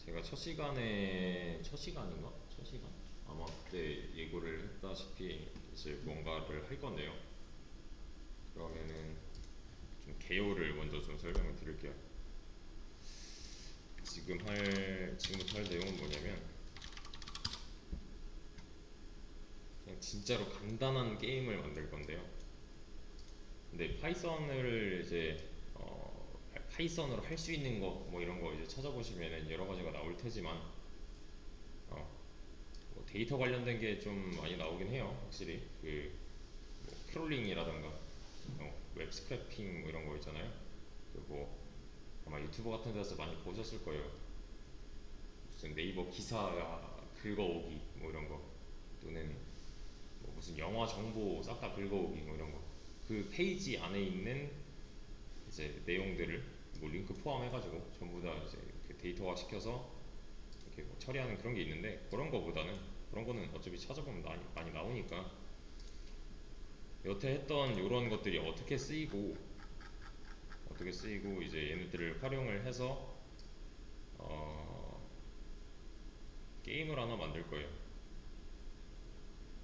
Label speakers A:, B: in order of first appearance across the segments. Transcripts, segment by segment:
A: 제가 첫 시간인가? 첫 시간? 아마 그때 예고를 했다시피 이제 뭔가를 할 건데요. 그러면은 좀 개요를 먼저 좀 설명을 드릴게요. 지금부터 할 내용은 뭐냐면 그냥 진짜로 간단한 게임을 만들 건데요. 근데 파이썬을 이제 파이썬으로 할 수 있는 거 뭐 이런 거 이제 찾아보시면은 여러 가지가 나올 테지만 어, 뭐 데이터 관련된 게 좀 많이 나오긴 해요. 확실히 뭐 크롤링이라던가 웹 스크래핑 뭐 이런 거 있잖아요. 그리고 아마 유튜브 같은 데서 많이 보셨을 거예요. 무슨 네이버 기사 긁어오기 뭐 이런 거, 또는 뭐 무슨 영화 정보 싹 다 긁어오기 뭐 이런 거. 그 페이지 안에 있는 이제 내용들을 뭐 링크 포함해가지고 전부 다 이제 그 데이터화 시켜서 이렇게 뭐 처리하는 그런 게 있는데, 그런 거는 어차피 찾아보면 많이 나오니까 여태 했던 이런 것들이 어떻게 쓰이고 이제 얘네들을 활용을 해서 어, 게임을 하나 만들 거예요.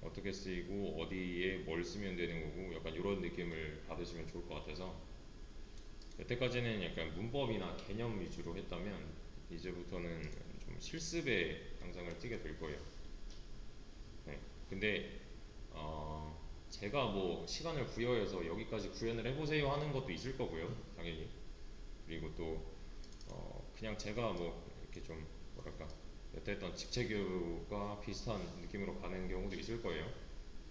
A: 어떻게 쓰이고 어디에 뭘 쓰면 되는 거고, 약간 이런 느낌을 받으시면 좋을 것 같아서, 여태까지는 약간 문법이나 개념 위주로 했다면 이제부터는 좀 실습에 당장을 뛰게 될 거예요. 네. 근데 제가 뭐 시간을 부여해서 여기까지 구현을 해보세요 하는 것도 있을 거고요, 당연히. 그리고 또 그냥 제가 뭐 이렇게 좀 뭐랄까 여태 했던 직체교육과 비슷한 느낌으로 가는 경우도 있을 거예요.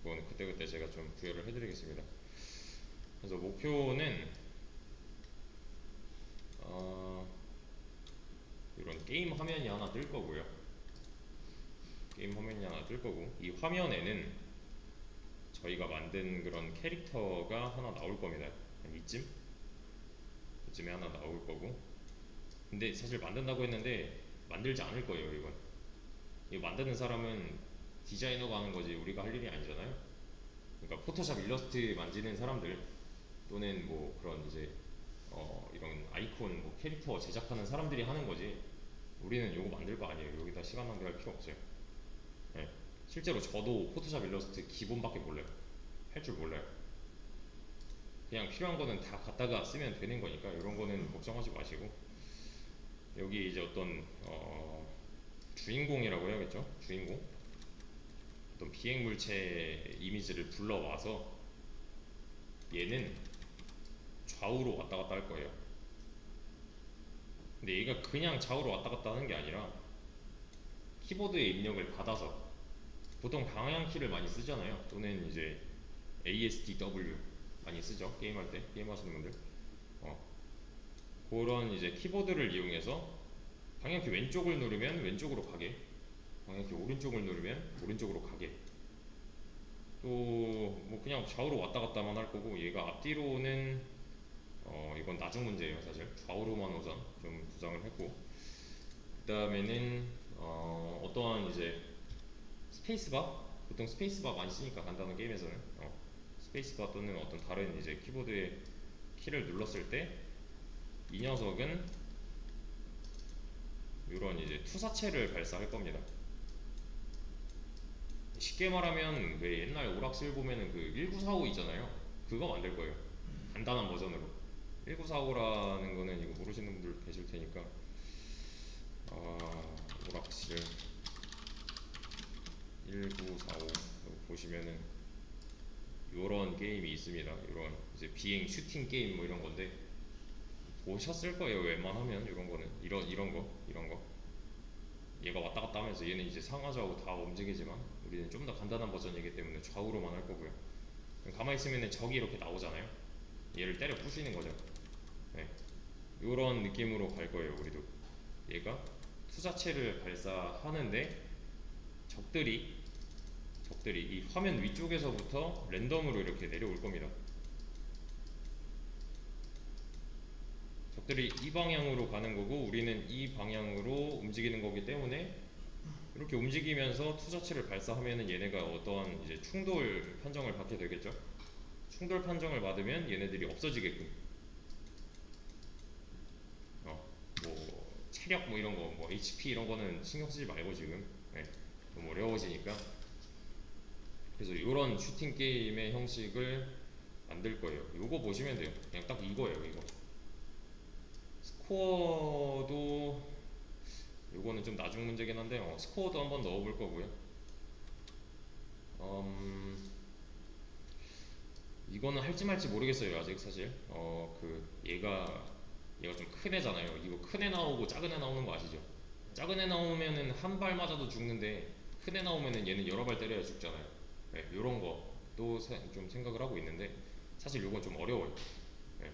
A: 그거는 그때그때 제가 좀 부여를 해드리겠습니다. 그래서 목표는 어, 이런 게임 화면이 하나 뜰 거고요. 게임 화면이 하나 뜰 거고, 이 화면에는 저희가 만든 그런 캐릭터가 하나 나올 겁니다. 한 이쯤에 하나 나올 거고. 근데 사실 만든다고 했는데 만들지 않을 거예요. 이거 만드는 사람은 디자이너가 하는 거지 우리가 할 일이 아니잖아요. 그러니까 포토샵 일러스트 만지는 사람들, 또는 뭐 그런 이제 이런 아이콘 뭐 캐릭터 제작하는 사람들이 하는 거지, 우리는 요거 만들 거 아니에요. 여기다 시간 낭비할 필요 없어요. 네. 실제로 저도 포토샵 일러스트 기본밖에 몰라요. 할 줄 몰라요. 그냥 필요한 거는 다 갖다가 쓰면 되는 거니까 이런 거는 걱정하지 마시고, 여기 이제 어떤 주인공이라고 해야겠죠? 주인공? 어떤 비행물체 이미지를 불러와서 얘는 좌우로 왔다 갔다 할 거예요. 근데 얘가 그냥 좌우로 왔다 갔다 하는 게 아니라 키보드에 입력을 받아서, 보통 방향키를 많이 쓰잖아요. 또는 이제 ASDW 많이 쓰죠. 게임할 때, 게임하시는 분들. 어, 그런 이제 키보드를 이용해서 방향키 왼쪽을 누르면 왼쪽으로 가게, 방향키 오른쪽을 누르면 오른쪽으로 가게, 또 뭐 그냥 좌우로 왔다 갔다만 할 거고, 얘가 앞뒤로는 이건 나중 문제예요. 사실 좌우로만 우선 좀 구상을 했고, 그 다음에는 어떠한 이제 스페이스바, 보통 스페이스바 많이 쓰니까 간단한 게임에서는 스페이스바 또는 어떤 다른 이제 키보드의 키를 눌렀을 때 이 녀석은 이런 이제 투사체를 발사할 겁니다. 쉽게 말하면 왜 옛날 오락실 보면은 그 1945 있잖아요. 그거 만들 거예요. 간단한 버전으로. 1945라는 거는 이거 모르시는 분들 계실 테니까, 오락실 1945 보시면은 요런 게임이 있습니다. 요런 이제 비행 슈팅 게임 뭐 이런 건데 보셨을 거예요. 웬만하면 이런 거는 이런 거 얘가 왔다 갔다 하면서 얘는 이제 상하좌우 다 움직이지만 우리는 좀 더 간단한 버전이기 때문에 좌우로만 할 거고요. 가만히 있으면 적이 이렇게 나오잖아요. 얘를 때려 부수는 거죠. 네. 이런 느낌으로 갈 거예요. 우리도 얘가 투자체를 발사하는데 적들이 이 화면 위쪽에서부터 랜덤으로 이렇게 내려올 겁니다. 적들이 이 방향으로 가는 거고 우리는 이 방향으로 움직이는 거기 때문에, 이렇게 움직이면서 투자체를 발사하면은 얘네가 어떠한 이제 충돌 판정을 받게 되겠죠. 충돌 판정을 받으면 얘네들이 없어지게끔 뭐 체력 뭐 이런 거, 뭐 HP 이런 거는 신경 쓰지 말고 지금 네, 너무 어려워지니까. 그래서 이런 슈팅 게임의 형식을 만들 거예요. 요거 보시면 돼요. 그냥 딱 이거예요, 이거. 스코어도 요거는 좀 나중 문제긴 한데 스코어도 한번 넣어볼 거고요. 음, 이거는 할지 말지 모르겠어요 아직 사실. 그 얘가 좀 큰 애잖아요. 이거 큰 애 나오고 작은 애 나오는 거 아시죠? 작은 애 나오면은 한 발 맞아도 죽는데 큰 애 나오면은 얘는 여러 발 때려야 죽잖아요. 네, 요런 거도 좀 생각을 하고 있는데 사실 요건 좀 어려워요. 네,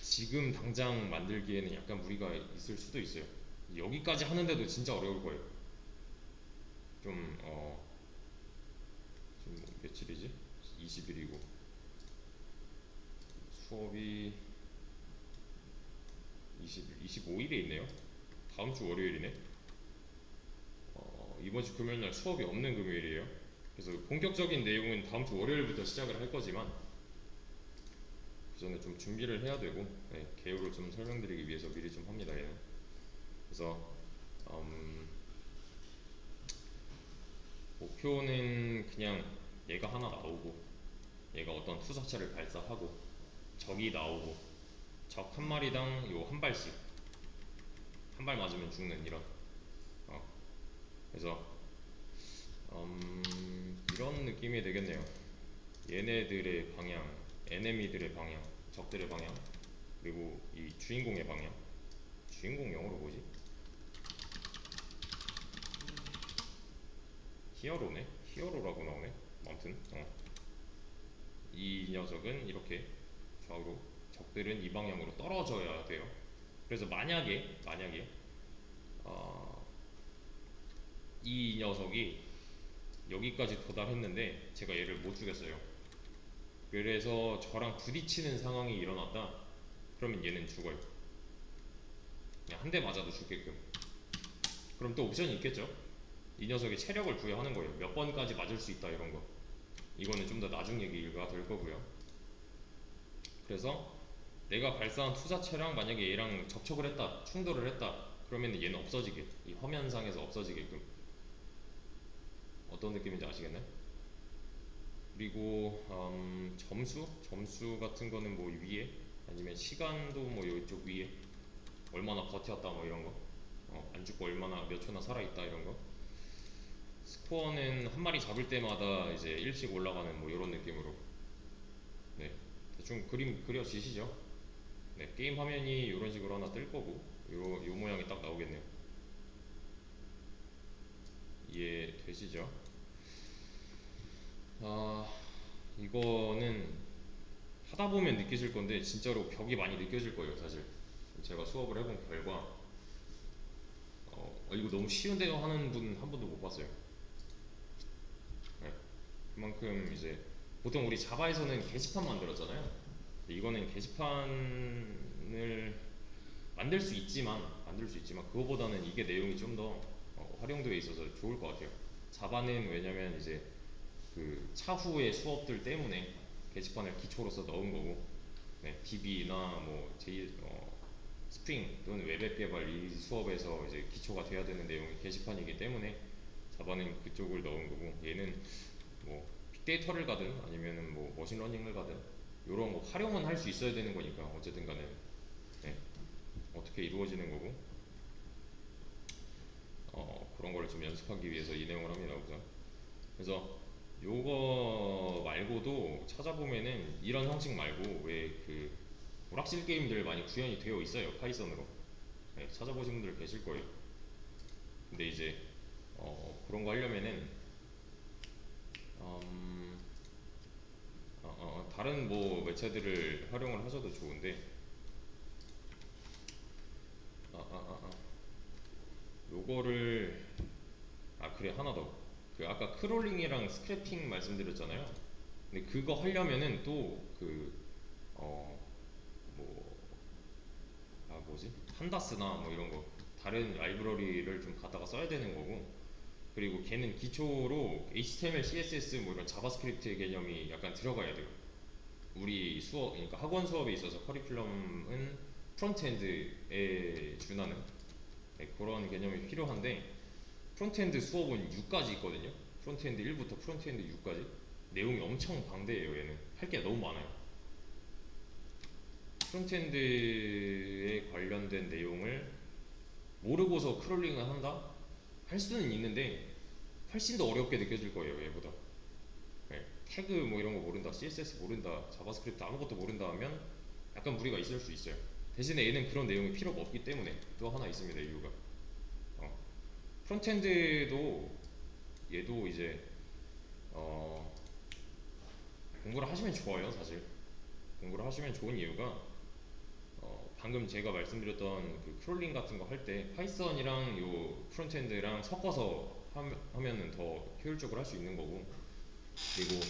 A: 지금 당장 만들기에는 약간 무리가 있을 수도 있어요. 여기까지 하는데도 진짜 어려울 거예요. 좀 지금 뭐 며칠이지? 20일이고 수업이 25일에 있네요. 다음 주 월요일이네. 이번 주 금요일 날 수업이 없는 금요일이에요. 그래서 본격적인 내용은 다음 주 월요일부터 시작을 할 거지만 그 전에 좀 준비를 해야 되고 네, 개요를 좀 설명드리기 위해서 미리 좀 합니다. 얘는. 그래서 음, 목표는 그냥 얘가 하나 나오고 얘가 어떤 투사체를 발사하고 적이 나오고 적 한 마리당 요 한 발씩 한 발 맞으면 죽는 이런 그래서 이런 느낌이 되겠네요. 얘네들의 방향, 에네미들의 방향, 적들의 방향, 그리고 이 주인공의 방향. 주인공 영어로 뭐지? 히어로네? 히어로라고 나오네. 아무튼 이 녀석은 이렇게 좌우로 적들은 이 방향으로 떨어져야 돼요. 그래서 만약에 어, 이 녀석이 여기까지 도달했는데 제가 얘를 못 죽였어요. 그래서 저랑 부딪히는 상황이 일어났다. 그러면 얘는 죽어요. 그냥 한 대 맞아도 죽게끔. 그럼 또 옵션이 있겠죠? 이 녀석의 체력을 부여하는 거예요. 몇 번까지 맞을 수 있다 이런 거. 이거는 좀 더 나중 얘기가 될 거고요. 그래서 내가 발사한 투사체랑 만약에 얘랑 접촉을 했다, 충돌을 했다, 그러면 얘는 없어지게, 이 화면상에서 없어지게끔. 어떤 느낌인지 아시겠나요? 그리고 점수 같은 거는 뭐 위에 아니면 시간도 뭐 이쪽 위에 얼마나 버텼다 뭐 이런 거, 안 죽고 얼마나 몇 초나 살아있다 이런 거. 스코어는 한 마리 잡을 때마다 이제 일씩 올라가는 뭐 이런 느낌으로. 네, 대충 그림 그려지시죠? 네, 게임 화면이 이런 식으로 하나 뜰 거고 요 모양이 딱 나오겠네요. 이해되시죠? 아, 이거는 하다 보면 느끼실 건데 진짜로 벽이 많이 느껴질 거예요, 사실. 제가 수업을 해본 결과 이거 너무 쉬운데요 하는 분 한 번도 못 봤어요. 네, 그만큼 이제 보통 우리 자바에서는 게시판 만들었잖아요. 이거는 게시판을 만들 수 있지만 그거보다는 이게 내용이 좀 더 활용도에 있어서 좋을 것 같아요. 자바는 왜냐면 이제 그 차후의 수업들 때문에 게시판을 기초로서 넣은 거고, 네, DB나 뭐 스프링 또는 웹앱 개발 이 수업에서 이제 기초가 돼야 되는 내용이 게시판이기 때문에 자바는 그쪽을 넣은 거고, 얘는 뭐 빅데이터를 가든 아니면은 뭐 머신러닝을 가든 이런 거 활용은 할 수 있어야 되는 거니까 어쨌든 간에 네, 어떻게 이루어지는 거고 그런 거를 좀 연습하기 위해서 이 내용을 합니다 우선. 그래서 요거 말고도 찾아보면은 이런 형식 말고 왜 그 오락실 게임들 많이 구현이 되어 있어요 파이썬으로. 네, 찾아보신 분들 계실 거예요. 근데 이제 그런 거 하려면은 음, 다른 뭐 매체들을 활용을 하셔도 좋은데 아, 아, 아, 아. 요거를 그래 하나 더. 그 아까 크롤링이랑 스크래핑 말씀드렸잖아요. 근데 그거 하려면은 뭐 뭐지? 판다스나 뭐 이런 거 다른 라이브러리를 좀 갖다가 써야 되는 거고, 그리고 걔는 기초로 HTML, CSS 뭐 이런 자바스크립트 개념이 약간 들어가야 돼요. 우리 수업, 그러니까 학원 수업에 있어서 커리큘럼은 프론트엔드에 준하는 네, 그런 개념이 필요한데 프론트엔드 수업은 6까지 있거든요. 프론트엔드 1부터 프론트엔드 6까지 내용이 엄청 방대해요. 얘는 할 게 너무 많아요. 프론트엔드에 관련된 내용을 모르고서 크롤링을 한다? 할 수는 있는데 훨씬 더 어렵게 느껴질 거예요. 얘보다. 네, 태그 뭐 이런 거 모른다, CSS 모른다, 자바스크립트 아무것도 모른다 하면 약간 무리가 있을 수 있어요. 대신에 얘는 그런 내용이 필요가 없기 때문에 또 하나 있습니다. 이유가 프론트엔드도 얘도 이제 어, 공부를 하시면 좋아요. 사실 공부를 하시면 좋은 이유가 방금 제가 말씀드렸던 그 크롤링 같은 거 할 때 파이썬이랑 요 프론트엔드랑 섞어서 하면은 더 효율적으로 할 수 있는 거고, 그리고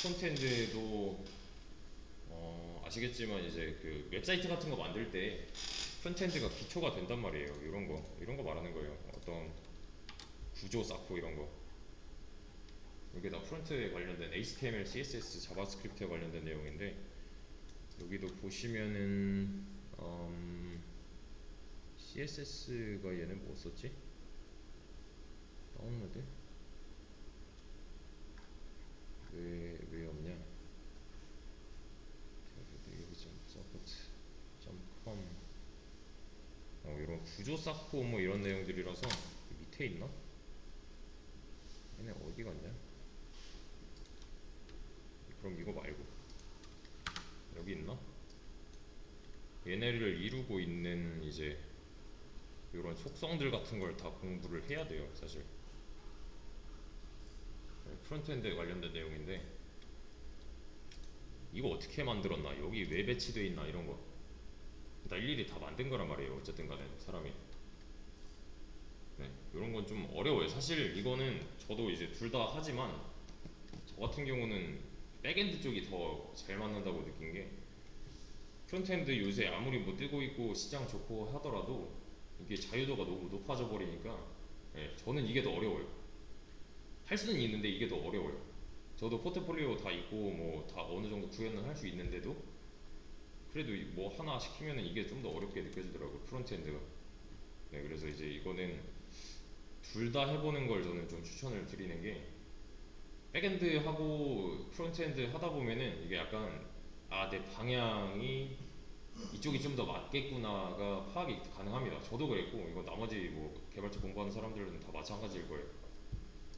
A: 프론트엔드도 아시겠지만 이제 그 웹사이트 같은 거 만들 때 프론트엔드가 기초가 된단 말이에요. 이런 거 말하는 거예요. 어떤 구조 쌓고 이런 거. 이게 다 프론트에 관련된 HTML, CSS, 자바스크립트에 관련된 내용인데 여기도 보시면은 CSS가 얘는 뭐 썼지? 다운로드? 왜 없냐? 여기 좀 서포트 .com 이런 구조 쌓고 뭐 이런 내용들이라서 밑에 있나? 얘네 어디 갔냐? 그럼 이거 말고 여기 있나? 얘네를 이루고 있는 이제 이런 속성들 같은 걸 다 공부를 해야 돼요, 사실. 프론트엔드에 관련된 내용인데 이거 어떻게 만들었나, 여기 왜 배치되어 있나 이런 거 다 일일이 다 만든 거란 말이에요. 어쨌든 간에 사람이. 네, 이런 건 좀 어려워요. 사실 이거는 저도 이제 둘 다 하지만 저 같은 경우는 백엔드 쪽이 더 잘 맞는다고 느낀 게, 프론트엔드 요새 아무리 뭐 뜨고 있고 시장 좋고 하더라도 이게 자유도가 너무 높아져 버리니까 저는 이게 더 어려워요. 할 수는 있는데 이게 더 어려워요. 저도 포트폴리오 다 있고 뭐 다 어느 정도 구현은 할 수 있는데도 그래도 뭐 하나 시키면은 이게 좀 더 어렵게 느껴지더라고요. 프론트엔드가. 네, 그래서 이제 이거는 둘 다 해보는 걸 저는 좀 추천을 드리는 게, 백엔드 하고 프론트엔드 하다 보면은 이게 약간 내 방향이 이쪽이 좀 더 맞겠구나가 파악이 가능합니다. 저도 그랬고 이거 나머지 뭐 개발자 공부하는 사람들은 다 마찬가지일 거예요.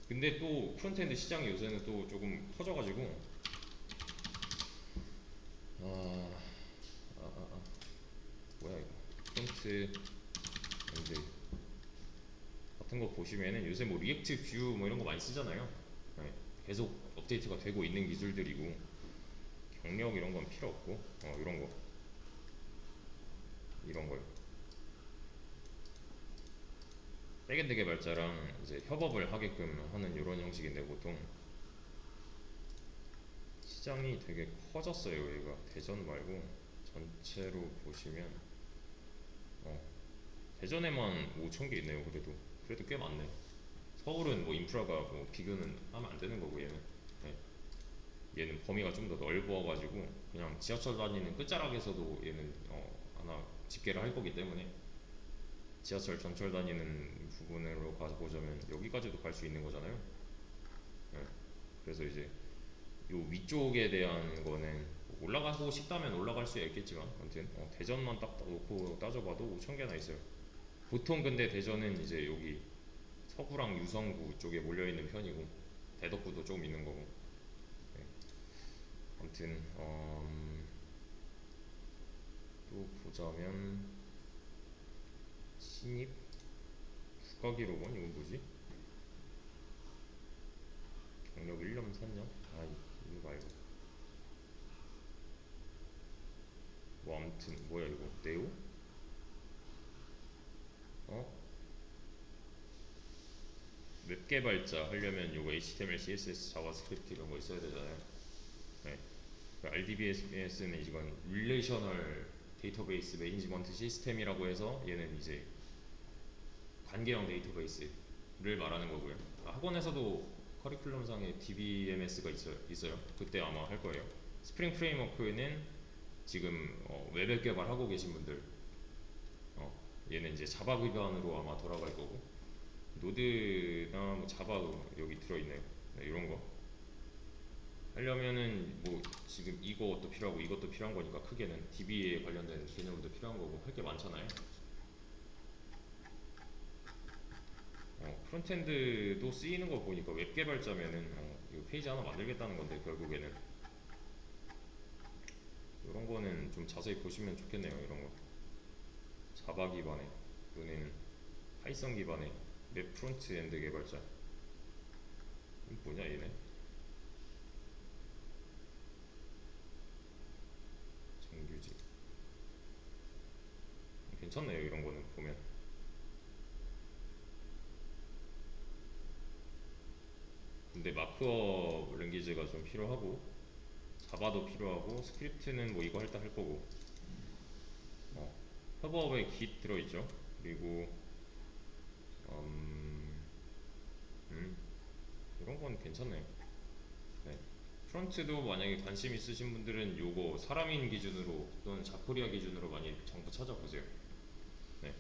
A: 근데 또 프론트엔드 시장이 요새는 또 조금 커져가지고 아, 뭐야 이거 프론트엔드 같은 거 보시면은 요새 뭐 리액트 뷰 뭐 이런 거 많이 쓰잖아요. 네, 계속 업데이트가 되고 있는 기술들이고 경력 이런 건 필요 없고 이런 거요. 백엔드 개발자랑 이제 협업을 하게끔 하는 이런 형식인데 보통 시장이 되게 커졌어요. 여기가 대전 말고 전체로 보시면 어, 대전에만 5천 개 있네요. 그래도 꽤 많네. 서울은 뭐 인프라가 뭐 비교는 하면 안 되는 거고 네. 얘는 범위가 좀 더 넓어가지고 그냥 지하철 다니는 끝자락에서도 얘는 하나 집계를 할 거기 때문에 지하철 전철 다니는 부분으로 가보자면 여기까지도 갈 수 있는 거잖아요. 네. 그래서 이제 요 위쪽에 대한 거는 올라가고 싶다면 올라갈 수 있겠지만 아무튼 대전만 딱 놓고 따져봐도 5천 개나 있어요. 보통 근데 대전은 이제 여기 서구랑 유성구 쪽에 몰려있는 편이고 대덕구도 좀 있는 거고. 네. 아무튼 또 보자면 신입 국가기록원 이거 뭐지? 경력 1년 3년? 이거 말고 뭐 아무튼 뭐야 이거 네오? 어? 웹 개발자 하려면 요거 HTML, CSS, 자바스크립트 이런 거 있어야 되잖아요. 네. RDBMS는 이건 릴레이셔널 데이터베이스 매니지먼트 시스템이라고 해서 얘는 이제 관계형 데이터베이스를 말하는 거고요. 학원에서도 커리큘럼상에 DBMS가 있어요. 그때 아마 할 거예요. 스프링 프레임워크는 지금 웹 개발하고 계신 분들 얘는 이제 자바 기반으로 아마 돌아갈 거고, 노드나 뭐 자바도 여기 들어있네요. 네, 이런 거 하려면은 뭐 지금 이것도 필요하고 이것도 필요한 거니까, 크게는 DB에 관련된 개념도 필요한 거고 할 게 많잖아요. 프론트엔드도 쓰이는 거 보니까 웹 개발자면은 이거 페이지 하나 만들겠다는 건데, 결국에는 이런 거는 좀 자세히 보시면 좋겠네요. 이런 거 자바 기반의 또는 파이썬 기반의 웹 프론트엔드 개발자. 이건 뭐냐 얘네. 정규직. 괜찮네요. 이런 거는 보면. 근데 마크업 랭귀지가 좀 필요하고, 자바도 필요하고, 스크립트는 뭐 이거 할 때 할 거고, 협업에 Git 들어있죠. 그리고 음, 음, 이런 건 괜찮네요. 네. 프론트도 만약에 관심 있으신 분들은 요거 사람인 기준으로 또는 자코리아 기준으로 많이 정보 찾아보세요. 네.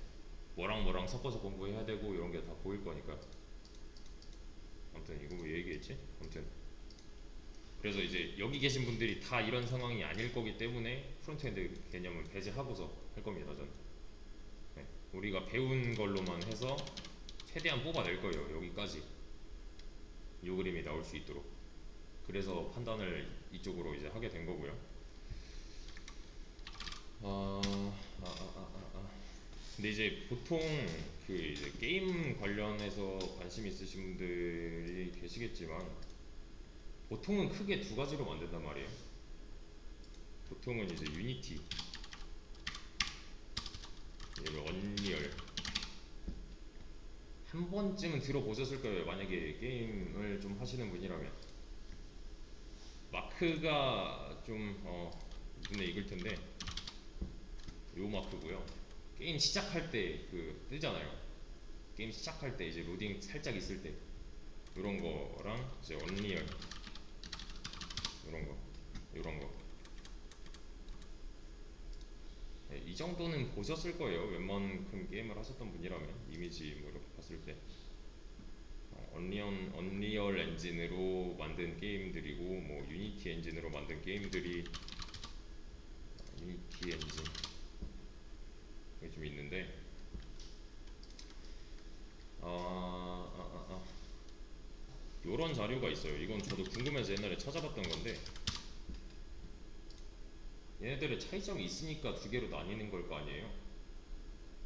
A: 뭐랑 뭐랑 섞어서 공부해야 되고 이런 게 다 보일 거니까. 아무튼 이거 뭐 얘기했지? 아무튼 그래서 이제 여기 계신 분들이 다 이런 상황이 아닐 거기 때문에 프론트엔드 개념을 배제하고서 할 겁니다. 저는. 네. 우리가 배운 걸로만 해서 최대한 뽑아낼 거예요. 여기까지 요 그림이 나올 수 있도록. 그래서 판단을 이쪽으로 이제 하게 된 거고요. 아, 아, 아, 아, 아. 근데 이제 보통 그 이제 게임 관련해서 관심 있으신 분들이 계시겠지만, 보통은 크게 두 가지로 만든단 말이에요. 보통은 이제 유니티, 그리고 언리얼. 한 번쯤은 들어보셨을 거예요. 만약에 게임을 좀 하시는 분이라면. 마크가 좀 눈에 익을 텐데, 요 마크고요. 게임 시작할 때 그 뜨잖아요. 게임 시작할 때 이제 로딩 살짝 있을 때 이런 거랑, 이제 언리얼 이런 거, 이런 거. 네, 이 정도는 보셨을 거예요. 웬만큼 게임을 하셨던 분이라면. 이미지 뭐 이렇게 봤을 때 언리얼 엔진으로 만든 게임들이고, 뭐 유니티 엔진으로 만든 게임들이, 유니티 엔진 여기 좀 있는데, 요런 자료가 있어요. 이건 저도 궁금해서 옛날에 찾아봤던 건데, 얘네들의 차이점이 있으니까 두 개로 나뉘는 걸 거 아니에요.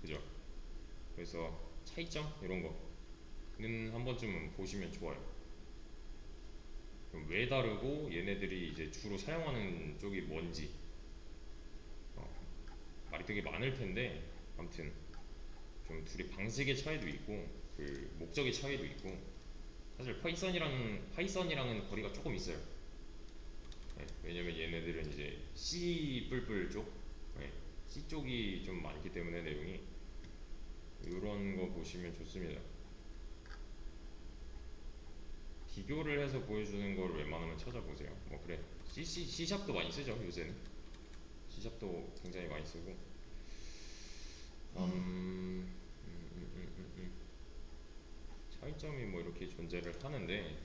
A: 그죠? 그래서 차이점 이런 거는 한 번쯤은 보시면 좋아요. 그럼 왜 다르고 얘네들이 이제 주로 사용하는 쪽이 뭔지. 어, 말이 되게 많을 텐데, 아무튼 좀 둘이 방식의 차이도 있고 그 목적의 차이도 있고, 사실 파이썬이랑은 거리가 조금 있어요. 네, 왜냐면 얘네들은 이제 C 뿔뿔 쪽, 네, C 쪽이 좀 많기 때문에 내용이, 이런 거 보시면 좋습니다. 비교를 해서 보여주는 걸 웬만하면 찾아보세요. 뭐 그래, C샵도 많이 쓰죠 요새는. C샵도 굉장히 많이 쓰고. 차이점이 뭐 이렇게 존재를 하는데,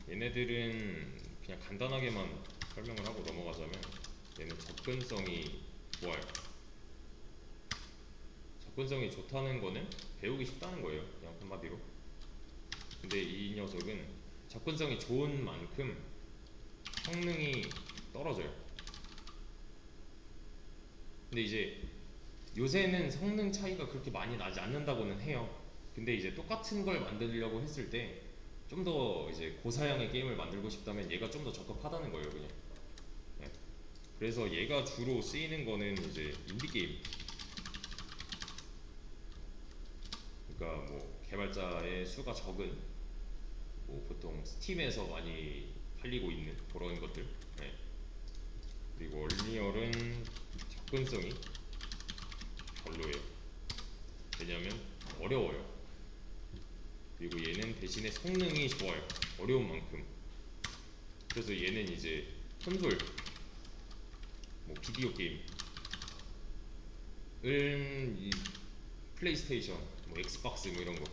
A: 얘네들은 그냥 간단하게만 설명을 하고 넘어가자면, 얘는 접근성이 좋아요. 접근성이 좋다는 거는 배우기 쉽다는 거예요. 그냥 한마디로. 근데 이 녀석은 접근성이 좋은 만큼 성능이 떨어져요. 근데 이제 요새는 성능 차이가 그렇게 많이 나지 않는다고는 해요. 근데 이제 똑같은 걸 만들려고 했을 때 좀 더 이제 고사양의 게임을 만들고 싶다면 얘가 좀 더 적합하다는 거예요, 그냥. 네. 그래서 얘가 주로 쓰이는 거는 이제 인디 게임. 그러니까 뭐 개발자의 수가 적은, 뭐 보통 스팀에서 많이 팔리고 있는 그런 것들. 네. 그리고 얼리얼은 접근성이 별로예요. 왜냐면 어려워요. 그리고 얘는 대신에 성능이 좋아요. 어려운 만큼. 그래서 얘는 이제 콘솔, 뭐 비디오 게임, 이 플레이스테이션, 뭐 엑스박스 뭐 이런 거,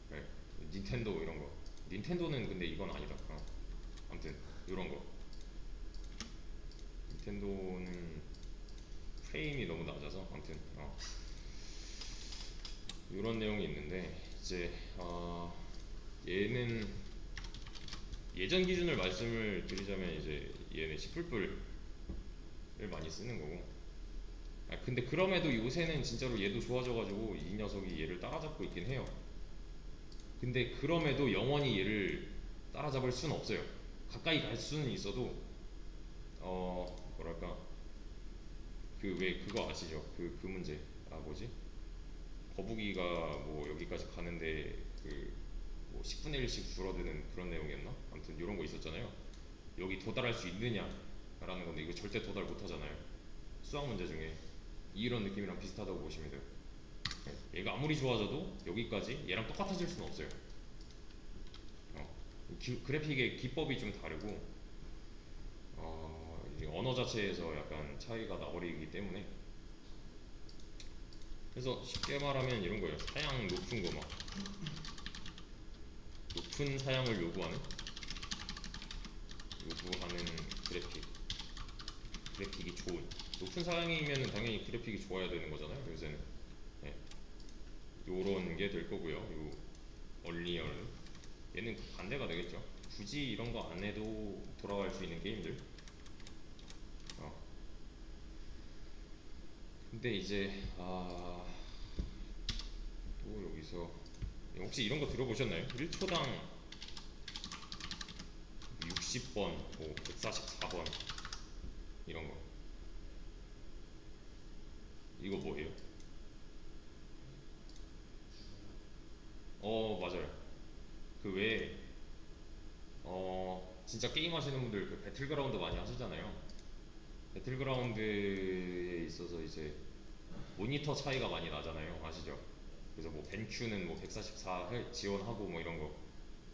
A: 네. 닌텐도 이런 거. 닌텐도는 근데 이건 아니다. 아무튼 이런 거. 닌텐도는 프레임이 너무 낮아서 아무튼 이런 내용이 있는데 이제 얘는 예전 기준을 말씀을 드리자면 이제 얘는 10불불을 많이 쓰는 거고. 근데 그럼에도 요새는 진짜로 얘도 좋아져가지고 이 녀석이 얘를 따라잡고 있긴 해요. 근데 그럼에도 영원히 얘를 따라잡을 수는 없어요. 가까이 갈 수는 있어도 뭐랄까, 그 왜 그거 아시죠? 그 문제. 뭐지? 거북이가 뭐 여기까지 가는데 뭐 10분의 1씩 줄어드는 그런 내용이었나? 아무튼 이런 거 있었잖아요. 여기 도달할 수 있느냐라는 건데 이거 절대 도달 못 하잖아요. 수학 문제 중에 이런 느낌이랑 비슷하다고 보시면 돼요. 얘가 아무리 좋아져도 여기까지 얘랑 똑같아질 수는 없어요. 그래픽의 기법이 좀 다르고 이제 언어 자체에서 약간 차이가 나버리기 때문에. 그래서 쉽게 말하면 이런 거예요. 사양 높은 거 막 높은 사양을 요구하는 그래픽이 좋은 높은 사양이면 당연히 그래픽이 좋아야 되는 거잖아요. 요새는. 네. 요런 게 될 거고요. 요 얼리얼 얘는 반대가 되겠죠. 굳이 이런 거 안 해도 돌아갈 수 있는 게임들. 근데 이제 또 여기서 혹시 이런 거 들어보셨나요? 1초당 60번, 뭐 144번 이런 거. 이거 뭐예요? 맞아요. 그 외에 진짜 게임 하시는 분들 그 배틀그라운드 많이 하시잖아요. 배틀그라운드에 있어서 이제 모니터 차이가 많이 나잖아요. 아시죠? 그래서 뭐 벤큐는 뭐 144 지원하고 뭐 이런 거,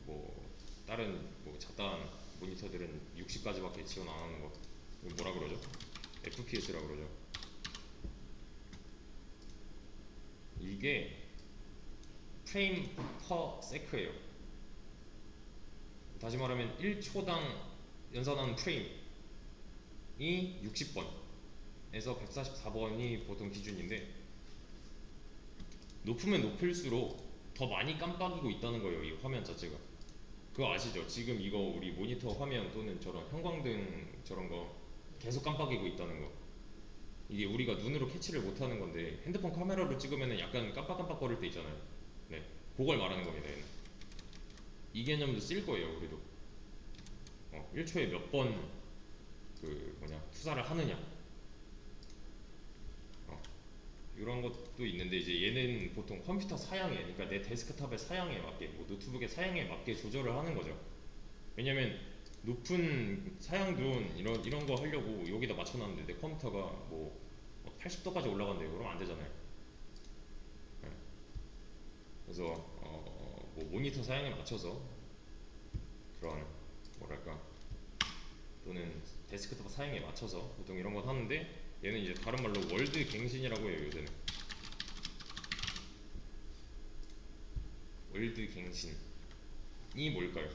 A: 뭐 다른 뭐 잡다한 모니터들은 60까지밖에 지원 안 하는 거. 이거 뭐라 그러죠? FPS라 그러죠. 이게 프레임 퍼 세크예요. 다시 말하면 1초당 연산하는 프레임이 60번에서 144번이 보통 기준인데, 높으면 높을수록 더 많이 깜빡이고 있다는 거예요. 이 화면 자체가. 그거 아시죠? 지금 이거 우리 모니터 화면 또는 저런 형광등 저런 거 계속 깜빡이고 있다는 거. 이게 우리가 눈으로 캐치를 못하는 건데 핸드폰 카메라로 찍으면 약간 깜빡깜빡거릴 때 있잖아요. 네, 그걸 말하는 겁니다. 얘는. 이 개념도 쓸 거예요. 우리도 1초에 몇 번 투사를 하느냐, 이런 것도 있는데 이제 얘는 보통 컴퓨터 사양에, 그러니까 내 데스크탑의 사양에 맞게, 뭐 노트북의 사양에 맞게 조절을 하는 거죠. 왜냐면 높은 사양둔 이런 거 하려고 여기다 맞춰놨는데 내 컴퓨터가 뭐 80도까지 올라간대요. 그러면 안 되잖아요. 네. 그래서 뭐 모니터 사양에 맞춰서 그런 뭐랄까, 또는 데스크톱 사양에 맞춰서 보통 이런 건 하는데, 얘는 이제 다른 말로 월드 갱신이라고 해요. 요새는 월드 갱신이 뭘까요?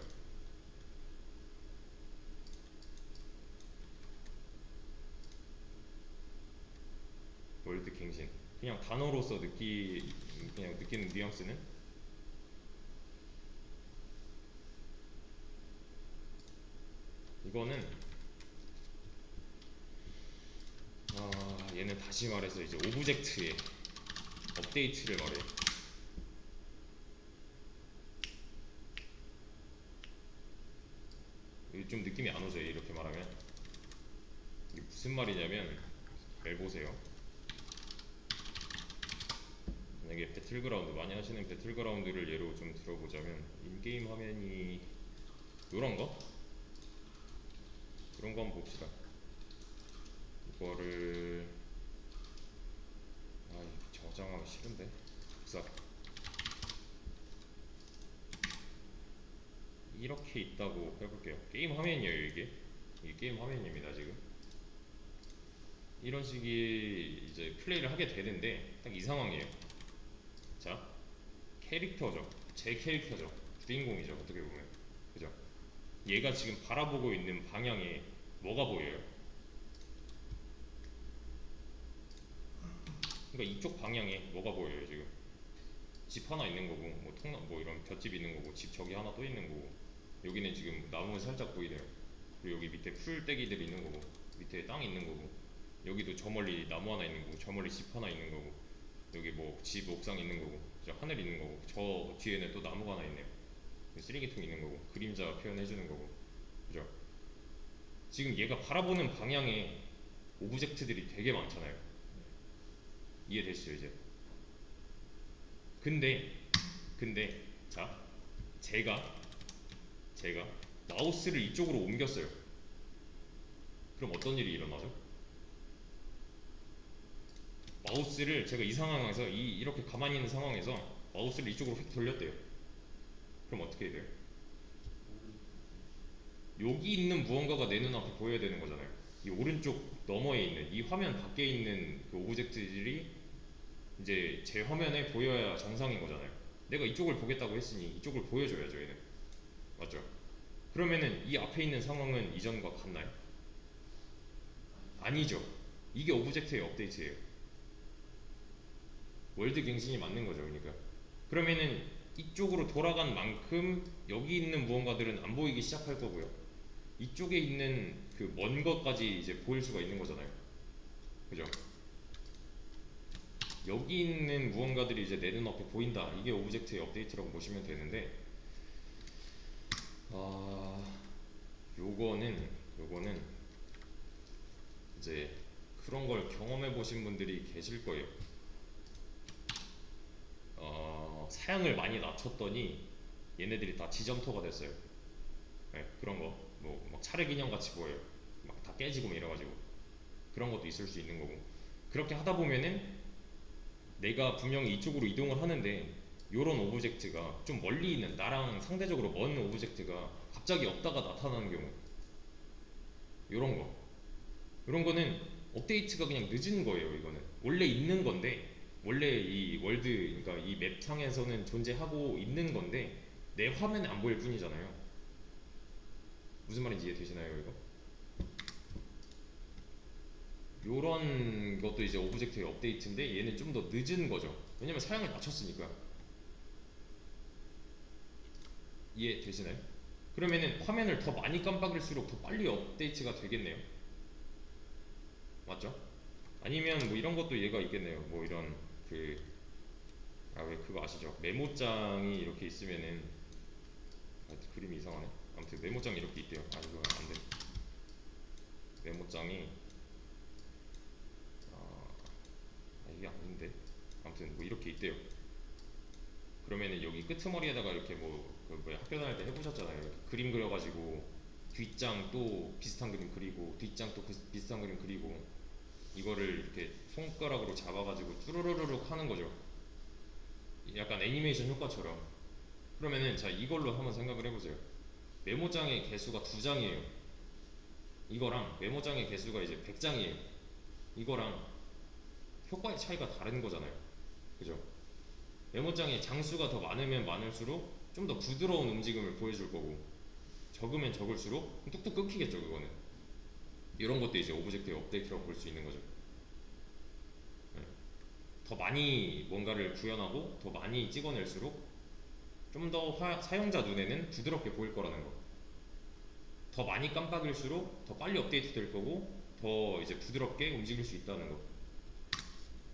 A: 월드 갱신, 그냥 단어로서 그냥 느끼는 뉘앙스는 이거는 얘는 다시 말해서 이제 오브젝트의 업데이트를 말해요. 좀 느낌이 안 오죠, 이렇게 말하면. 이게 무슨 말이냐면, 잘 보세요. 만약에 배틀그라운드 많이 하시는 배틀그라운드를 예로 좀 들어보자면, 인게임 화면이 요런 거? 그런 거 한번 봅시다. 이거를 저장하기 싫은데 복사. 이렇게 있다고 해볼게요. 게임 화면이에요. 이게 게임 화면입니다. 지금 이런 식의 이제 플레이를 하게 되는데 딱 이 상황이에요. 자, 캐릭터죠. 제 캐릭터죠. 주인공이죠. 어떻게 보면. 그죠? 얘가 지금 바라보고 있는 방향에 뭐가 보여요? 그러니까 이쪽 방향에 뭐가 보여요 지금? 집 하나 있는 거고, 뭐 통나 뭐 이런 볏집 있는 거고, 집 저기 하나 또 있는 거고, 여기는 지금 나무 살짝 보이네요. 그리고 여기 밑에 풀떼기들 있는 거고, 밑에 땅 있는 거고, 여기도 저 멀리 나무 하나 있는 거고, 저 멀리 집 하나 있는 거고, 여기 뭐 집 옥상 있는 거고, 저 하늘 있는 거고, 저 뒤에는 또 나무가 하나 있네요. 쓰레기통 있는 거고, 그림자 표현해주는 거고, 그죠? 지금 얘가 바라보는 방향에 오브젝트들이 되게 많잖아요. 이해되시죠 이제? 근데 근데 자, 제가 제가 마우스를 이쪽으로 옮겼어요. 그럼 어떤 일이 일어나죠? 마우스를 제가 이 상황에서 이렇게 가만히 있는 상황에서 마우스를 이쪽으로 휙 돌렸대요. 그럼 어떻게 돼요? 여기 있는 무언가가 내 눈앞에 보여야 되는 거잖아요. 이 오른쪽 너머에 있는 이 화면 밖에 있는 그 오브젝트들이 이제 제 화면에 보여야 정상인 거잖아요. 내가 이쪽을 보겠다고 했으니 이쪽을 보여줘야죠 얘는. 맞죠? 그러면은 이 앞에 있는 상황은 이전과 같나요? 아니죠. 이게 오브젝트의 업데이트예요. 월드 갱신이 맞는 거죠. 그러니까 그러면은 이쪽으로 돌아간 만큼 여기 있는 무언가들은 안 보이기 시작할 거고요. 이쪽에 있는 그 먼 것까지 이제 보일 수가 있는 거잖아요. 그죠? 여기 있는 무언가들이 이제 내 눈앞에 보인다. 이게 오브젝트의 업데이트라고 보시면 되는데, 아, 요거는 이제 그런 걸 경험해 보신 분들이 계실 거예요. 사양을 많이 낮췄더니 얘네들이 다 지점토가 됐어요. 네, 그런 거, 뭐 막 차례 기념 같이 보여요. 막 다 깨지고 뭐 이래가지고 그런 것도 있을 수 있는 거고. 그렇게 하다 보면은 내가 분명히 이쪽으로 이동을 하는데 요런 오브젝트가 좀 멀리 있는 나랑 상대적으로 먼 오브젝트가 갑자기 없다가 나타나는 경우, 요런 거, 요런 거는 업데이트가 그냥 늦은 거예요. 이거는 원래 있는 건데, 원래 이 월드, 그러니까 이 맵상에서는 존재하고 있는 건데 내 화면에 안 보일 뿐이잖아요. 무슨 말인지 이해되시나요 이거? 요런 것도 이제 오브젝트의 업데이트인데 얘는 좀 더 늦은 거죠. 왜냐면 사양을 낮췄으니까. 이해되시나요? 그러면은 화면을 더 많이 깜빡일수록 더 빨리 업데이트가 되겠네요. 맞죠? 아니면 뭐 이런 것도 얘가 있겠네요. 뭐 이런 그, 아 왜 그거 아시죠? 메모장이 이렇게 있으면은, 아, 그림이 이상하네. 아무튼 메모장이 이렇게 있대요. 아 이거 안 돼. 메모장이, 이게 아닌데. 아무튼 뭐 이렇게 있대요. 그러면은 여기 끄트머리에다가 이렇게 뭐 학교 다닐 때 해보셨잖아요. 이렇게 그림 그려가지고 뒷장 또 비슷한 그림 그리고 뒷장 또 비슷한 그림 그리고, 이거를 이렇게 손가락으로 잡아가지고 쭈루루룩 하는 거죠. 약간 애니메이션 효과처럼. 그러면은 자, 이걸로 한번 생각을 해보세요. 메모장의 개수가 2장이에요. 이거랑 메모장의 개수가 이제 100장이에요. 이거랑 효과의 차이가 다른 거잖아요. 그죠? 메모장의 장수가 더 많으면 많을수록 좀 더 부드러운 움직임을 보여줄 거고, 적으면 적을수록 뚝뚝 끊기겠죠. 그거는 이런 것도 이제 오브젝트의 업데이트라고 볼 수 있는 거죠. 네. 더 많이 뭔가를 구현하고 더 많이 찍어낼수록 좀 더 사용자 눈에는 부드럽게 보일 거라는 거. 더 많이 깜빡일수록 더 빨리 업데이트 될 거고 더 이제 부드럽게 움직일 수 있다는 거.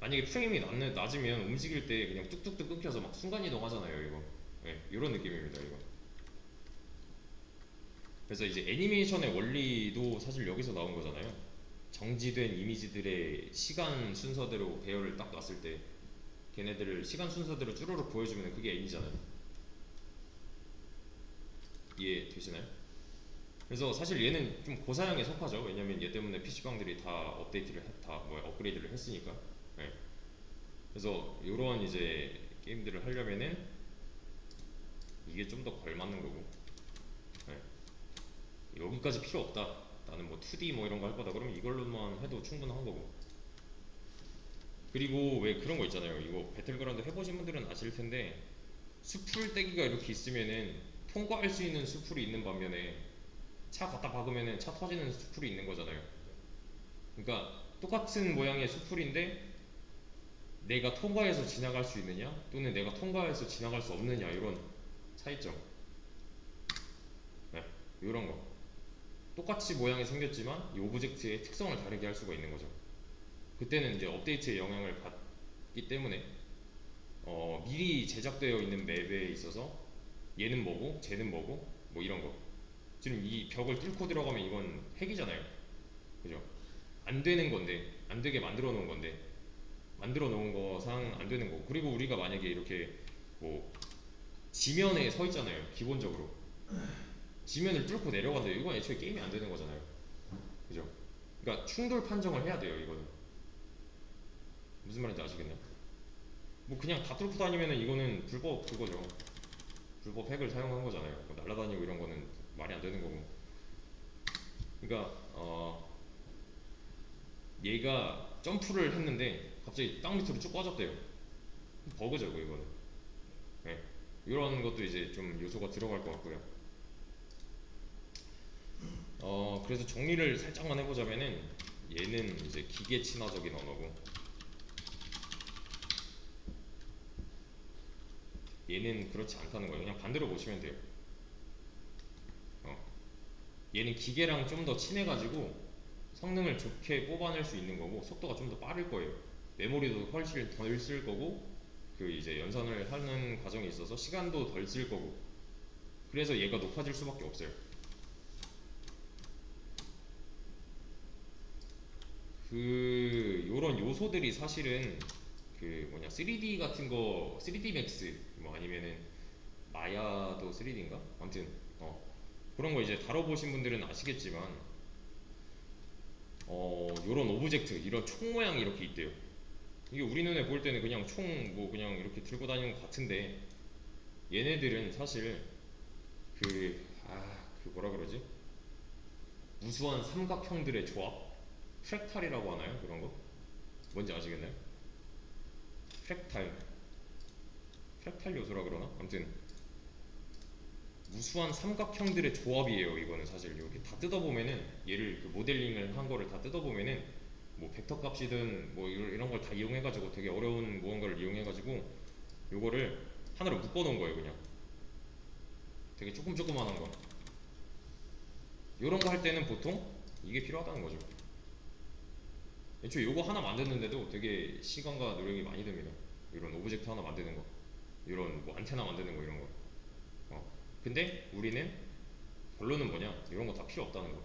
A: 만약에 프레임이 낮으면 움직일 때 그냥 뚝뚝뚝 끊겨서 막 순간이동 하잖아요 이거. 네, 이런 느낌입니다 이거. 그래서 이제 애니메이션의 원리도 사실 여기서 나온 거잖아요. 정지된 이미지들의 시간 순서대로 배열을 딱 놨을 때 걔네들을 시간 순서대로 쭈루룩 보여주면 그게 애니잖아요. 이해되시나요? 그래서 사실 얘는 좀 고사양에 속하죠. 왜냐면 얘 때문에 PC방들이 다 업데이트를 업그레이드를 했으니까. 네. 그래서 이런 이제 게임들을 하려면은 이게 좀 더 걸맞는 거고. 네. 여기까지 필요 없다. 나는 뭐 2D 뭐 이런 거 할 거다. 그러면 이걸로만 해도 충분한 거고. 그리고 왜 그런 거 있잖아요. 이거 배틀그라운드 해보신 분들은 아실 텐데 수풀 떼기가 이렇게 있으면은 통과할 수 있는 수풀이 있는 반면에 차 갖다 박으면은 차 터지는 수풀이 있는 거잖아요. 그러니까 똑같은 모양의 수풀인데 내가 통과해서 지나갈 수 있느냐 또는 내가 통과해서 지나갈 수 없느냐 이런 차이점. 네, 이런 거. 똑같이 모양이 생겼지만 이 오브젝트의 특성을 다르게 할 수가 있는 거죠. 그때는 이제 업데이트의 영향을 받기 때문에 미리 제작되어 있는 맵에 있어서 얘는 뭐고 쟤는 뭐고 뭐 이런 거. 지금 이 벽을 뚫고 들어가면 이건 핵이잖아요. 그죠? 안 되는 건데 안 되게 만들어 놓은 건데 만들어 놓은 거상 안 되는 거고. 그리고 우리가 만약에 이렇게 뭐 지면에 서 있잖아요. 기본적으로 지면을 뚫고 내려간다. 이건 애초에 게임이 안 되는 거잖아요. 그죠? 그러니까 충돌 판정을 해야 돼요. 이거는 무슨 말인지 아시겠나요? 뭐 그냥 다 뚫고 다니면은 이거는 불법 그거죠. 불법 핵을 사용한 거잖아요. 뭐 날아다니고 이런 거는 말이 안 되는 거고. 그러니까 얘가 점프를 했는데 갑자기 땅 밑으로 쭉 빠졌대요. 버그죠, 이거는. 네. 이런 것도 이제 좀 요소가 들어갈 것 같고요. 그래서 정리를 살짝만 해보자면은 얘는 이제 기계 친화적인 언어고 얘는 그렇지 않다는 거예요. 그냥 반대로 보시면 돼요. 어. 얘는 기계랑 좀 더 친해가지고 성능을 좋게 뽑아낼 수 있는 거고 속도가 좀 더 빠를 거예요. 메모리도 훨씬 덜 쓸 거고 그 이제 연산을 하는 과정에 있어서 시간도 덜 쓸 거고 그래서 얘가 높아질 수밖에 없어요. 그 요런 요소들이 사실은 그 뭐냐 3D 같은 거 3D 맥스 뭐 아니면은 마야도 3D인가? 아무튼 그런 거 이제 다뤄보신 분들은 아시겠지만 요런 오브젝트 이런 총 모양이 이렇게 있대요. 이게 우리 눈에 볼 때는 그냥 총 뭐 그냥 이렇게 들고 다니는 것 같은데 얘네들은 사실 그 뭐라 그러지? 무수한 삼각형들의 조합? 프랙탈이라고 하나요? 그런 거? 뭔지 아시겠나요? 프랙탈 프랙탈 요소라 그러나? 아무튼 무수한 삼각형들의 조합이에요. 이거는 사실 이렇게 다 뜯어보면은 얘를 그 모델링을 한 거를 다 뜯어보면은 뭐 벡터 값이든 뭐 이런 걸 다 이용해가지고 되게 어려운 무언가를 이용해가지고 요거를 하나로 묶어놓은 거예요. 그냥 되게 조그만한 거. 요런 거 할 때는 보통 이게 필요하다는 거죠. 애초에 요거 하나 만드는데도 되게 시간과 노력이 많이 듭니다. 이런 오브젝트 하나 만드는 거, 이런 뭐 안테나 만드는 거 이런 거. 근데 우리는 결론은 뭐냐? 이런 거 다 필요 없다는 거.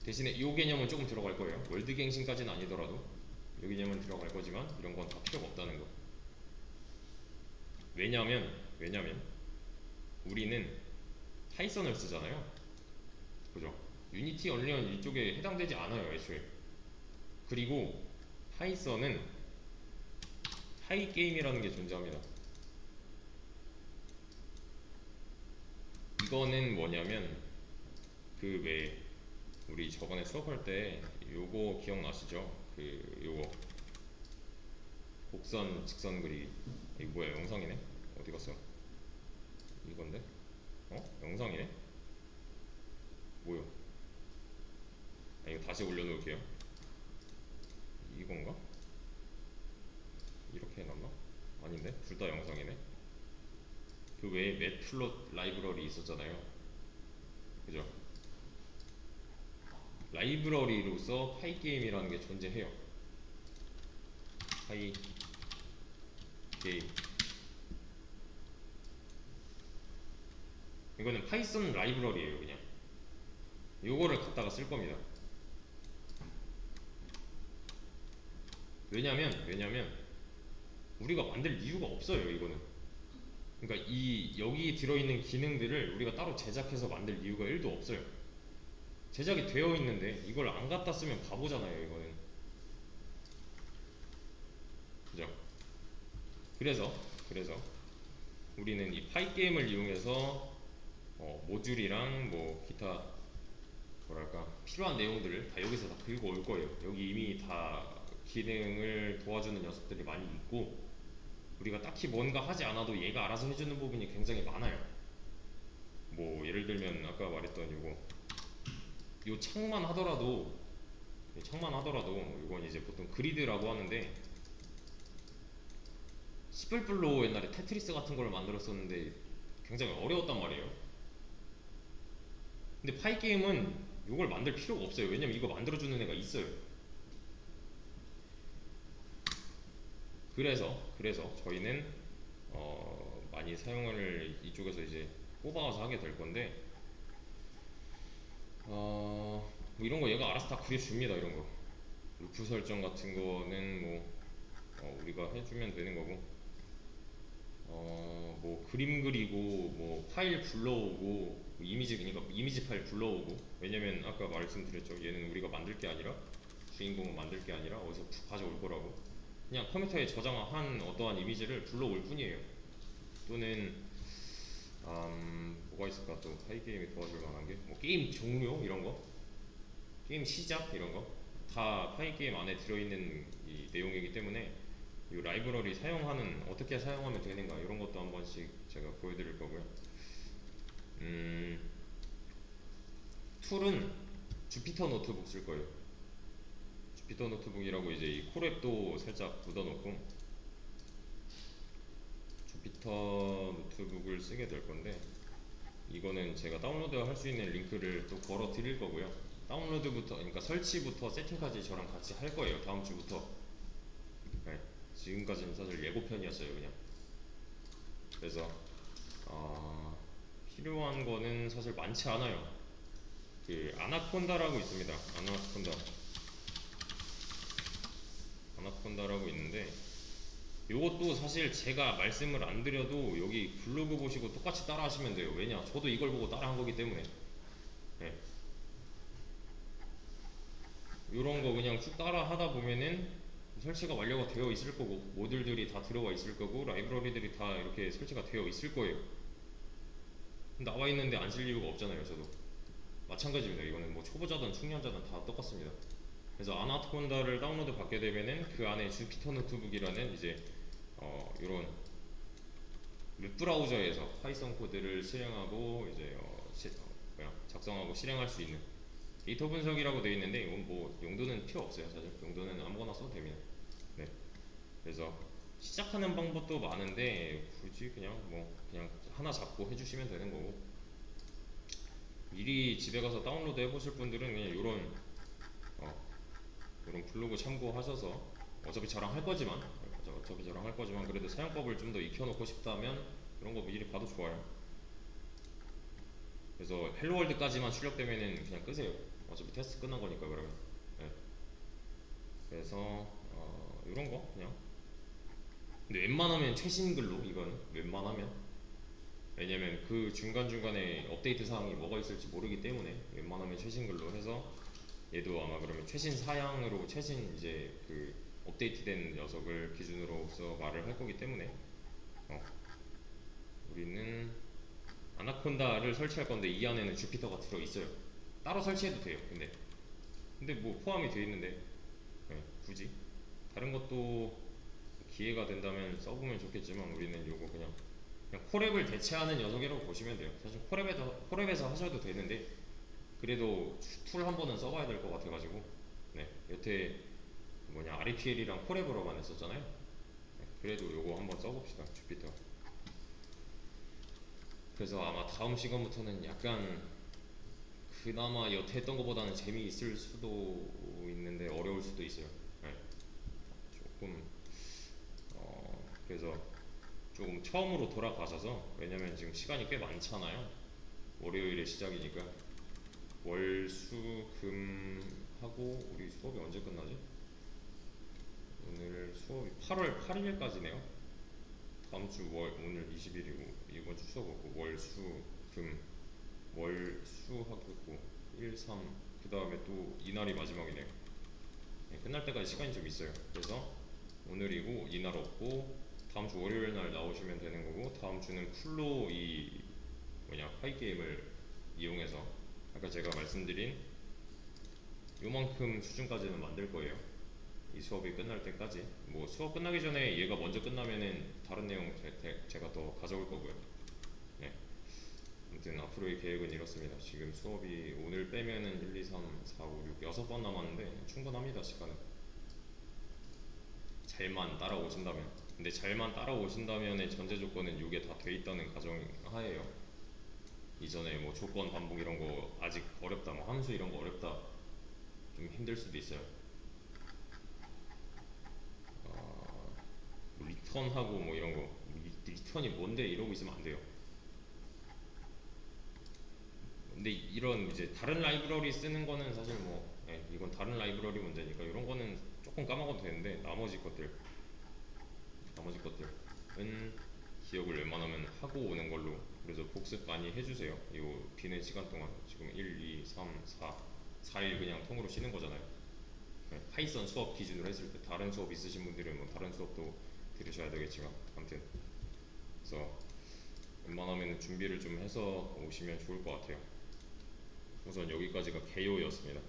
A: 대신에 이 개념은 조금 들어갈 거예요. 월드갱신까지는 아니더라도 이 개념은 들어갈 거지만 이런 건 다 필요가 없다는 거. 왜냐면 우리는 파이썬을 쓰잖아요. 그죠? 유니티, 언리언 이쪽에 해당되지 않아요, 애초에. 그리고 파이썬은 파이게임이라는 게 존재합니다. 이거는 뭐냐면 그 왜 우리 저번에 수업할 때 요거 기억나시죠? 그 요거 곡선 직선 그리기. 이거 뭐야? 영상이네? 어디 갔어? 이건데? 영상이네? 뭐요? 이거 다시 올려놓을게요. 이건가? 이렇게 해놨나? 아닌데? 둘 다 영상이네. 그 외에 맷플롯 라이브러리 있었잖아요. 그죠? 라이브러리로서 파이게임이라는 게 존재해요. 파이게임. 이거는 파이썬 라이브러리예요. 그냥 요거를 갖다가 쓸 겁니다. 왜냐면 우리가 만들 이유가 없어요. 이거는. 그러니까 이 여기 들어있는 기능들을 우리가 따로 제작해서 만들 이유가 1도 없어요. 제작이 되어 있는데 이걸 안 갖다 쓰면 바보잖아요. 이거는. 그죠? 그래서 우리는 이 파이게임을 이용해서 모듈이랑 뭐 기타 뭐랄까 필요한 내용들을 다 여기서 다 긁어 올 거예요. 여기 이미 다 기능을 도와주는 녀석들이 많이 있고 우리가 딱히 뭔가 하지 않아도 얘가 알아서 해주는 부분이 굉장히 많아요. 뭐 예를 들면 아까 말했던 요 창만 하더라도 이건 이제 보통 그리드라고 하는데 시플플로 옛날에 테트리스 같은 걸 만들었었는데 굉장히 어려웠단 말이에요. 근데 파이 게임은 이걸 만들 필요가 없어요. 왜냐면 이거 만들어주는 애가 있어요. 그래서 저희는 많이 사용을 이쪽에서 이제 뽑아와서 하게 될 건데 뭐 이런 거 얘가 알아서 다 그려줍니다. 이런 거 루프 설정 같은 거는 뭐 우리가 해주면 되는 거고 뭐 그림 그리고 뭐 파일 불러오고 뭐 그러니까 이미지 파일 불러오고 왜냐면 아까 말씀드렸죠. 얘는 우리가 만들 게 아니라 주인공은 만들 게 아니라 어디서 가져올 거라고 그냥 컴퓨터에 저장한 어떠한 이미지를 불러올 뿐이에요. 또는 뭐가 있을까 또 파이 게임이 도와줄 만한 게 뭐 게임 종료 이런 거 게임 시작 이런 거 다 파이 게임 안에 들어있는 이 내용이기 때문에 이 라이브러리 사용하는 어떻게 사용하면 되는가 이런 것도 한 번씩 제가 보여드릴 거고요. 툴은 주피터 노트북 쓸 거예요. 주피터 노트북이라고 이제 이 콜앱도 살짝 묻어놓고 주피터 노트북을 쓰게 될 건데 이거는 제가 다운로드 할 수 있는 링크를 또 걸어 드릴 거고요. 다운로드부터 그러니까 설치부터 세팅까지 저랑 같이 할 거예요. 다음 주부터. 네, 지금까지는 사실 예고편이었어요 그냥. 그래서 필요한 거는 사실 많지 않아요. 그 아나콘다라고 있습니다. 아나콘다라고 있는데 요것도 사실 제가 말씀을 안 드려도 여기 블로그 보시고 똑같이 따라 하시면 돼요. 왜냐 저도 이걸 보고 따라 한 거기 때문에. 네. 요런 거 그냥 쭉 따라 하다 보면은 설치가 완료가 되어 있을 거고 모듈들이 다 들어와 있을 거고 라이브러리들이 다 이렇게 설치가 되어 있을 거예요. 나와 있는데 안 쓸 이유가 없잖아요. 저도 마찬가지입니다. 이거는 뭐 초보자든 중년자든 다 똑같습니다. 그래서 아나콘다를 다운로드 받게 되면은 그 안에 주피터 노트북이라는 이제 이런 웹브라우저에서 파이썬 코드를 실행하고 이제 작성하고 실행할 수 있는 데이터 분석이라고 되어 있는데 이건 뭐 용도는 필요 없어요. 사실 용도는 아무거나 써도 됩니다. 네. 그래서 시작하는 방법도 많은데 굳이 그냥 하나 잡고 해주시면 되는 거고 미리 집에 가서 다운로드 해보실 분들은 그냥 이런 블로그 참고하셔서 어차피 저랑 할 거지만 그래도 사용법을 좀 더 익혀놓고 싶다면 이런 거 미리 봐도 좋아요. 그래서 헬로월드까지만 출력되면은 그냥 끄세요. 어차피 테스트 끝난 거니까 그러면. 네. 그래서 이런 거 그냥. 근데 웬만하면 최신 글로 이건 웬만하면 왜냐면 그 중간중간에 업데이트 사항이 뭐가 있을지 모르기 때문에 웬만하면 최신 글로 해서 얘도 아마 그러면 최신 사양으로 최신 이제 그 업데이트된 녀석을 기준으로서 말을 할 거기 때문에 우리는 아나콘다를 설치할 건데 이 안에는 주피터가 들어 있어요. 따로 설치해도 돼요. 근데 뭐 포함이 되어 있는데 굳이 다른 것도 기회가 된다면 써보면 좋겠지만 우리는 요거 그냥 콜앱을 대체하는 녀석이라고 보시면 돼요. 사실 콜앱에서 하셔도 되는데 그래도 툴 한 번은 써봐야 될 것 같아가지고 네 여태 REPL이랑 콜앱으로만 했었잖아요. 네, 그래도 요거 한번 써봅시다. 주피터. 그래서 아마 다음 시간부터는 약간 그나마 여태 했던 것보다는 재미있을 수도 있는데 어려울 수도 있어요. 네, 조금 그래서 조금 처음으로 돌아가셔서 왜냐면 지금 시간이 꽤 많잖아요. 월요일에 시작이니까 월, 수, 금 하고 우리 수업이 언제 끝나지? 오늘 수업이 8월 8일까지네요. 다음 주 오늘 20일이고 이번 주 수업 없고 월, 수, 금, 월, 수 하고 1, 3, 그 다음에 또 이날이 마지막이네요. 네, 끝날 때까지 시간이 좀 있어요. 그래서 오늘이고 이날 없고 다음 주 월요일 날 나오시면 되는 거고 다음 주는 풀로 파이 게임을 이용해서 아까 제가 말씀드린 요만큼 수준까지는 만들 거예요. 이 수업이 끝날 때까지. 뭐 수업 끝나기 전에 얘가 먼저 끝나면은 다른 내용 제가 더 가져올 거고요. 네. 아무튼 앞으로의 계획은 이렇습니다. 지금 수업이 오늘 빼면은 1, 2, 3, 4, 5, 6, 6번 남았는데 충분합니다. 시간은. 잘만 따라오신다면. 근데 잘만 따라오신다면의 전제 조건은 이게 다 돼 있다는 가정 하에요. 이전에 뭐 조건 반복 이런 거 아직 어렵다, 뭐 함수 이런 거 어렵다, 좀 힘들 수도 있어요. 뭐 리턴하고 뭐 이런 거, 리턴이 뭔데 이러고 있으면 안 돼요. 근데 이런 이제 다른 라이브러리 쓰는 거는 사실 뭐 이건 다른 라이브러리 문제니까 이런 거는 조금 까먹어도 되는데 나머지 것들은 기억을 웬만하면 하고 오는 걸로. 그래서 복습 많이 해주세요. 이거 비는 시간 동안 지금 1, 2, 3, 4, 4일 그냥 통으로 쉬는 거잖아요. 파이썬 수업 기준으로 했을 때 다른 수업 있으신 분들은 뭐 다른 수업도 들으셔야 되겠지만 아무튼 그래서 웬만하면 준비를 좀 해서 오시면 좋을 것 같아요. 우선 여기까지가 개요였습니다.